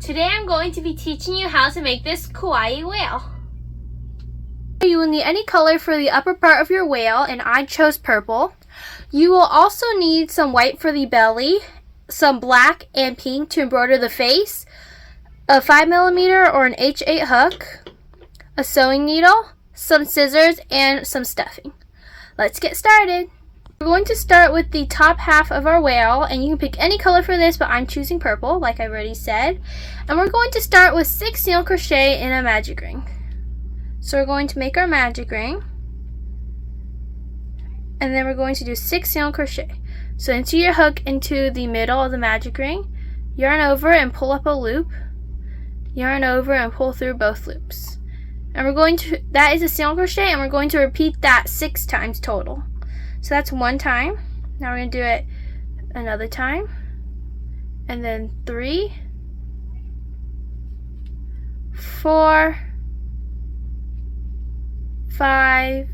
Today I'm going to be teaching you how to make this kawaii whale. You will need any color for the upper part of your whale, and I chose purple. You will also need some white for the belly, some black and pink to embroider the face, a 5mm or an H8 hook, a sewing needle, some scissors, and some stuffing. Let's get started. We're going to start with the top half of our whale, and you can pick any color for this, but I'm choosing purple like I already said. And we're going to start with 6 single crochet in a magic ring. So we're going to make our magic ring, and then we're going to do 6 single crochet. So into your hook into the middle of the magic ring, yarn over and pull up a loop, yarn over and pull through both loops. And we're going to, that is a single crochet, and we're going to repeat that 6 times total. So that's 1 time. Now we're going to do it another time, and then 3, 4, 5,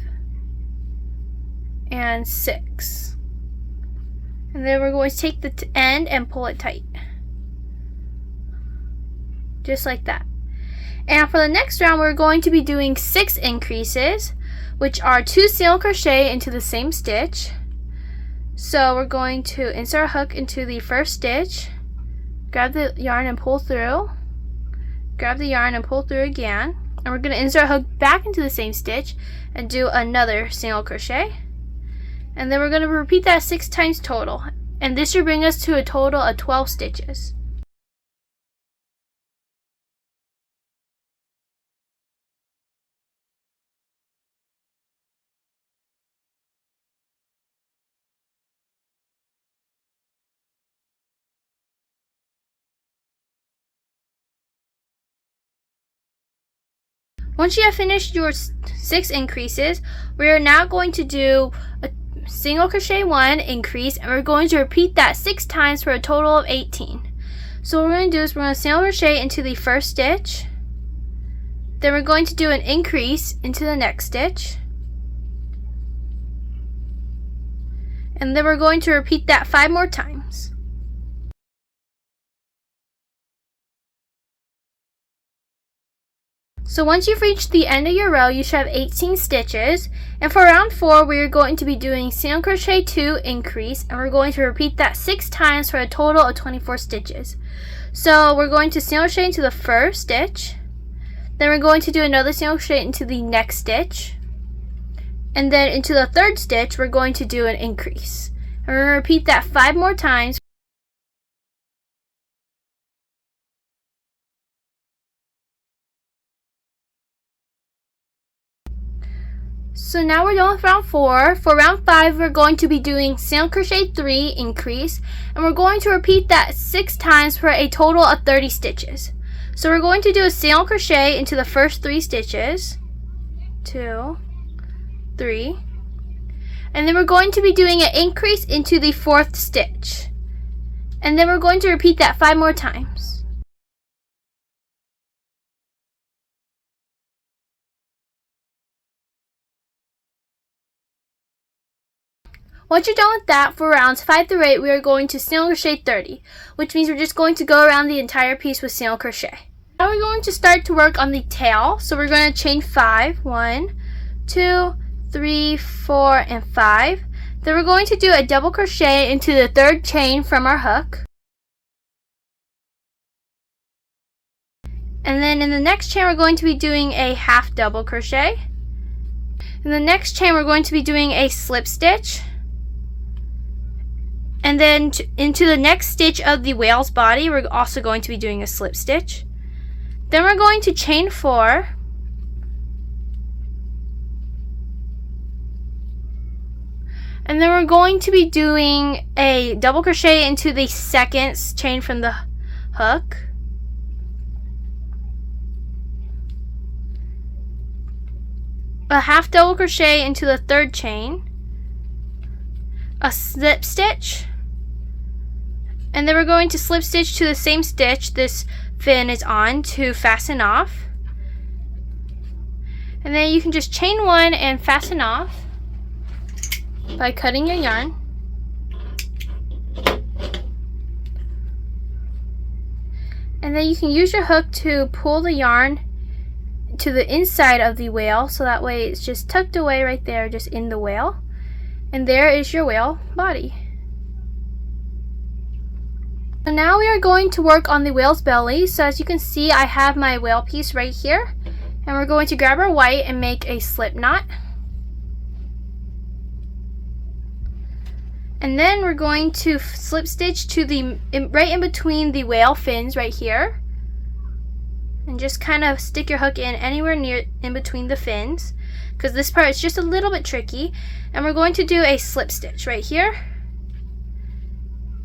and 6. And then we're going to take the end and pull it tight. Just like that. And for the next round, we're going to be doing 6 increases, which are 2 single crochet into the same stitch. So we're going to insert a hook into the first stitch, grab the yarn and pull through, grab the yarn and pull through again, and we're going to insert a hook back into the same stitch and do another single crochet. And then we're going to repeat that 6 times total, and this should bring us to a total of 12 stitches. Once you have finished your 6 increases, we are now going to do a single crochet 1 increase, and we're going to repeat that 6 times for a total of 18. So what we're going to do is we're going to single crochet into the first stitch, then we're going to do an increase into the next stitch, and then we're going to repeat that 5 more times. So once you've reached the end of your row, you should have 18 stitches. And for round 4, we're going to be doing single crochet 2 increase, and we're going to repeat that 6 times for a total of 24 stitches. So we're going to single crochet into the first stitch, then we're going to do another single crochet into the next stitch, and then into the third stitch, we're going to do an increase. And we're going to repeat that 5 more times. So now we're done with round 4. For round 5, we're going to be doing single crochet 3 increase, and we're going to repeat that 6 times for a total of 30 stitches. So we're going to do a single crochet into the first 3 stitches, 2, 3, and then we're going to be doing an increase into the 4th stitch, and then we're going to repeat that 5 more times. Once you're done with that, for rounds 5 through 8, we are going to single crochet 30, which means we're just going to go around the entire piece with single crochet. Now we're going to start to work on the tail, so we're going to chain 5, 1, 2, 3, 4, and 5. Then we're going to do a double crochet into the 3rd chain from our hook. And then in the next chain, we're going to be doing a half double crochet. In the next chain, we're going to be doing a slip stitch. And then into the next stitch of the whale's body, we're also going to be doing a slip stitch. Then we're going to chain 4. And then we're going to be doing a double crochet into the 2nd chain from the hook. A half double crochet into the 3rd chain. A slip stitch, and then we're going to slip stitch to the same stitch this fin is on to fasten off, and then you can just chain 1 and fasten off by cutting your yarn. And then you can use your hook to pull the yarn to the inside of the whale, so that way it's just tucked away right there, just in the whale. And there is your whale body. So now we are going to work on the whale's belly. So as you can see, I have my whale piece right here. And we're going to grab our white and make a slip knot. And then we're going to slip stitch to right in between the whale fins right here. And just kind of stick your hook in anywhere near in between the fins, because this part is just a little bit tricky. And we're going to do a slip stitch right here.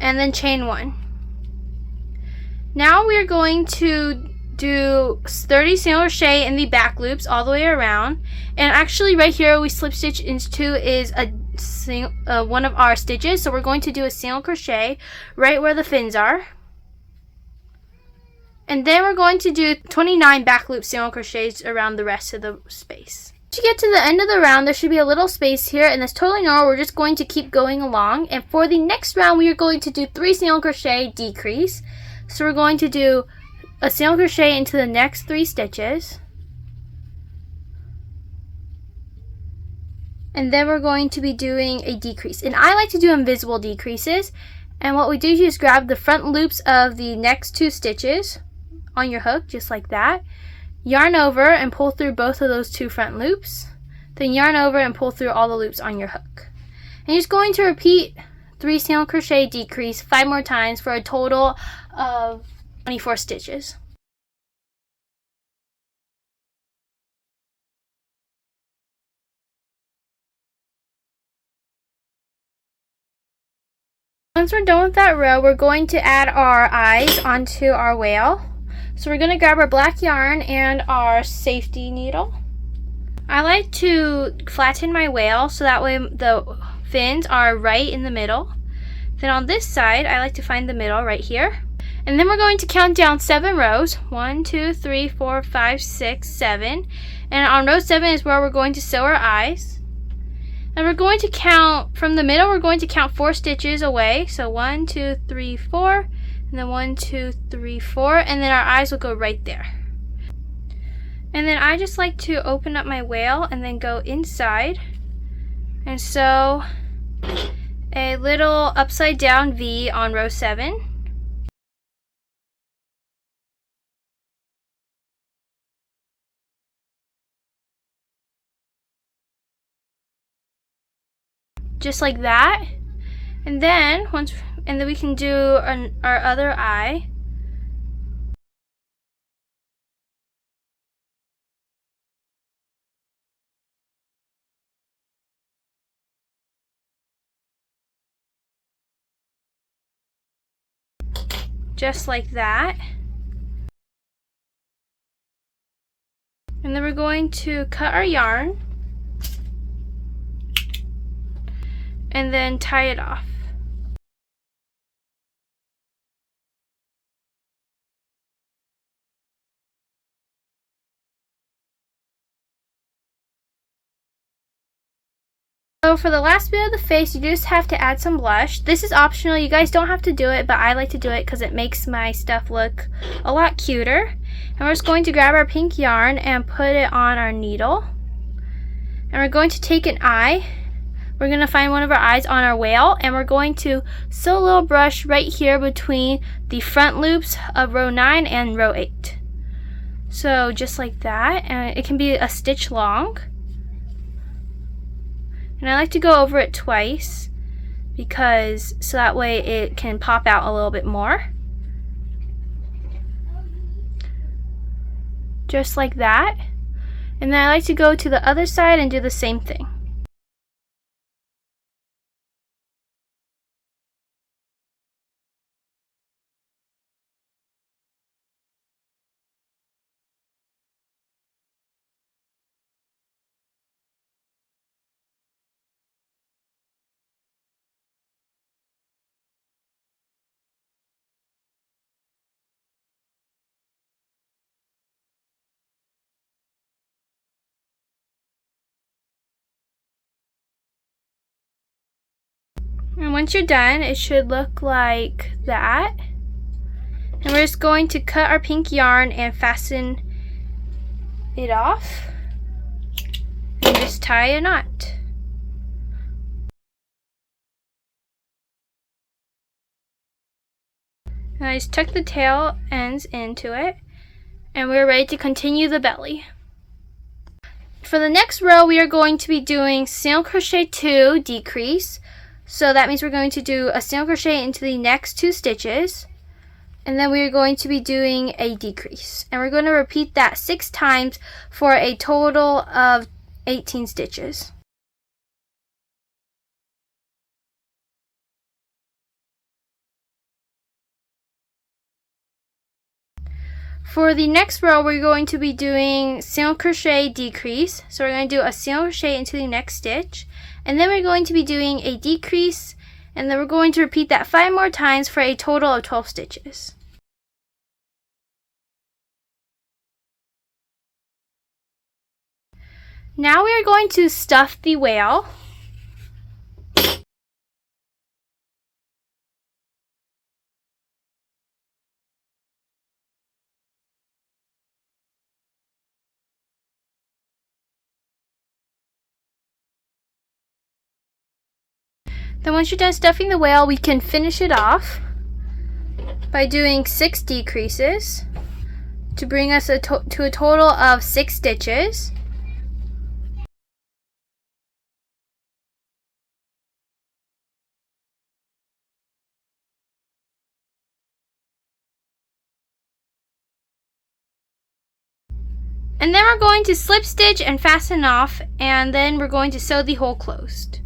And then chain 1. Now we are going to do 30 single crochet in the back loops all the way around. And actually right here we slip stitch into is one of our stitches, so we're going to do a single crochet right where the fins are. And then we're going to do 29 back loop single crochets around the rest of the space. To get to the end of the round, there should be a little space here, and that's totally normal. We're just going to keep going along. And for the next round, we are going to do 3 single crochet decrease. So we're going to do a single crochet into the next 3 stitches. And then we're going to be doing a decrease. And I like to do invisible decreases. And what we do is grab the front loops of the next 2 stitches on your hook, just like that. Yarn over and pull through both of those 2 front loops. Then yarn over and pull through all the loops on your hook. And you're just going to repeat 3 single crochet decrease 5 more times for a total of 24 stitches. Once we're done with that row, we're going to add our eyes onto our whale. So we're going to grab our black yarn and our safety needle. I like to flatten my whale so that way the fins are right in the middle. Then on this side, I like to find the middle right here. And then we're going to count down 7 rows. 1, 2, 3, 4, 5, 6, 7. And on row 7 is where we're going to sew our eyes. And we're going to count from the middle, we're going to count 4 stitches away. So 1, 2, 3, 4, and then 1, 2, 3, 4, and then our eyes will go right there. And then I just like to open up my whale and then go inside and sew a little upside down V on row 7. Just like that. And then we can do our other eye. Just like that. And then we're going to cut our yarn and then tie it off. So for the last bit of the face, you just have to add some blush. This is optional. You guys don't have to do it, but I like to do it because it makes my stuff look a lot cuter. And we're just going to grab our pink yarn and put it on our needle. And we're going to take an eye. We're going to find one of our eyes on our whale, and we're going to sew a little brush right here between the front loops of row 9 and row 8. So just like that, and it can be a stitch long. And I like to go over it twice because so that way it can pop out a little bit more. Just like that. And then I like to go to the other side and do the same thing. And once you're done, it should look like that. And we're just going to cut our pink yarn and fasten it off and just tie a knot. And I just tuck the tail ends into it, and we're ready to continue the belly. For the next row, we are going to be doing single crochet 2 decrease. So that means we're going to do a single crochet into the next 2 stitches, and then we're going to be doing a decrease. And we're going to repeat that 6 times for a total of 18 stitches. For the next row, we're going to be doing single crochet decrease. So we're going to do a single crochet into the next stitch, and then we're going to be doing a decrease, and then we're going to repeat that 5 more times for a total of 12 stitches. Now we are going to stuff the whale. Then once you're done stuffing the whale, we can finish it off by doing 6 decreases to bring us to a total of 6 stitches. And then we're going to slip stitch and fasten off, and then we're going to sew the hole closed.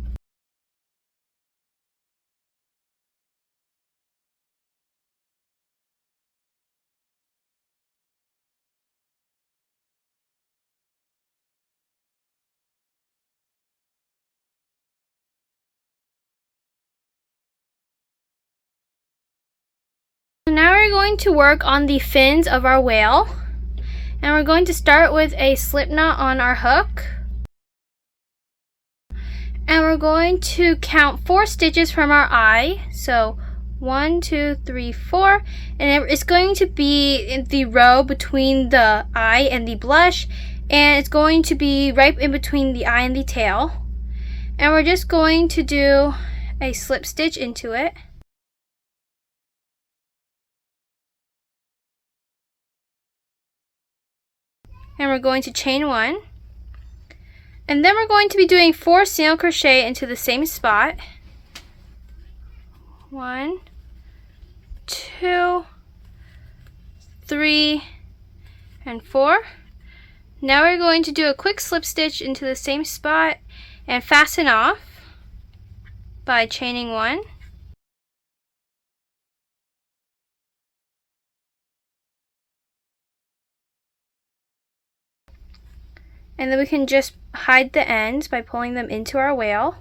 So now we're going to work on the fins of our whale. And we're going to start with a slip knot on our hook. And we're going to count 4 stitches from our eye. So 1, 2, 3, 4. And it's going to be in the row between the eye and the blush. And it's going to be right in between the eye and the tail. And we're just going to do a slip stitch into it. And we're going to chain 1, and then we're going to be doing 4 single crochet into the same spot. 1, 2, 3, and 4. Now we're going to do a quick slip stitch into the same spot and fasten off by chaining 1. And then we can just hide the ends by pulling them into our whale.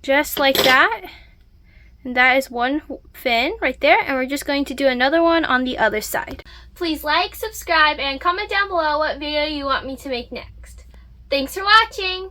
Just like that. And that is one fin right there, and we're just going to do another one on the other side. Please like, subscribe, and comment down below what video you want me to make next. Thanks for watching!